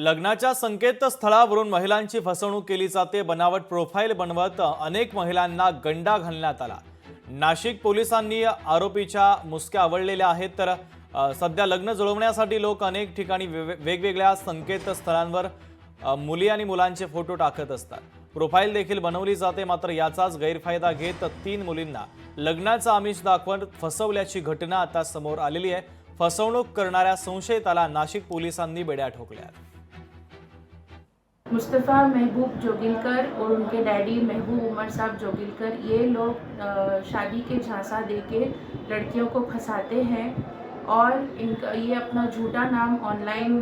लग्नाच्या संकेतस्थळावरून महिलांची फसवणूक केली जाते। बनावट प्रोफाईल बनवत अनेक महिलांना गंडा घालण्यात आला। नाशिक पोलिसांनी आरोपीच्या मुसक्या आवळलेल्या आहेत। तर सध्या लग्न जुळवण्यासाठी लोक अनेक ठिकाणी वेगवेगळ्या संकेतस्थळांवर मुली आणि मुलांचे फोटो टाकत असतात। प्रोफाईल देखील बनवली जाते। मात्र याचाच गैरफायदा घेत 3 मुलींना लग्नाचा आमिष दाखवत फसवल्याची घटना आता समोर आलेली आहे। फसवणूक करणाऱ्या संशयिताला नाशिक पोलिसांनी बेड्या ठोकल्या। मुस्तफ़ा महबूब जोगिलकर और उनके डैडी महबूब उमर साहब जोगिलकर ये लोग शादी के झांसा देके लड़कियों को फंसाते हैं और इनका ये अपना झूठा नाम ऑनलाइन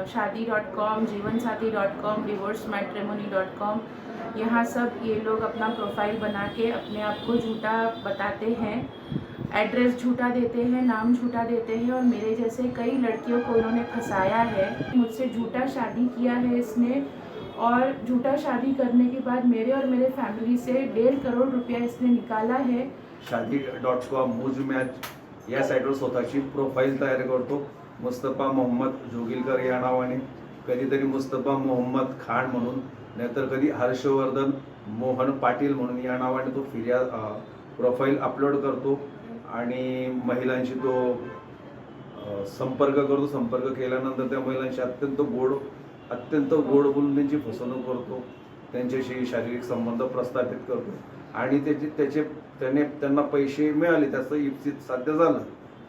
शादी.com, जीवनसाथी.com, divorcematrimony.com यहाँ सब ये लोग अपना प्रोफाइल बना के अपने आप को झूठा बताते हैं। एड्रेस झूठा देते हैं, नाम झूठा देते हैं और मेरे जैसे कई लड़कियों को उन्होंने फंसाया है। मुझसे झूठा शादी किया है इसने और झूठा शादी करने के बाद मेरे और मेरे फैमिली से 1.5 करोड़ रुपया इसने निकाला है। शादी.com, मूज मॅच या साईटवर स्वतःची प्रोफाईल तयार करतो। मुस्तफा मोहम्मद जोगिलकर या नावाने, कधीतरी मुस्तफा मोहम्मद खान म्हणून, नाहीतर कधी हर्षवर्धन मोहन पाटील म्हणून या नावाने तो प्रोफाईल अपलोड करतो आणि महिलांशी तो संपर्क करतो। संपर्क केल्यानंतर त्या महिलांशी अत्यंत गोड बोलून त्यांची फसवणूक करतो, त्यांच्याशी शारीरिक संबंध प्रस्थापित करतो आणि त्यांना पैसे मिळाले, त्याचं इप्सित साध्य झालं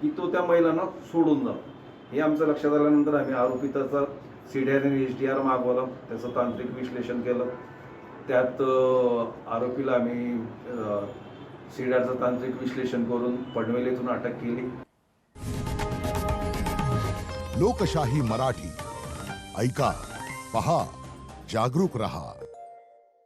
की तो त्या महिलांना सोडून जातो। हे आमचं लक्षात आल्यानंतर आम्ही आरोपिताचा CDR आणि HDR मागवला, त्याचं तांत्रिक विश्लेषण केलं। त्यात आरोपीला आम्ही CDRचं तांत्रिक विश्लेषण करून पनवेल येथून अटक केली। लोकशाही मराठी ऐका, पहा, जागरूक रहा।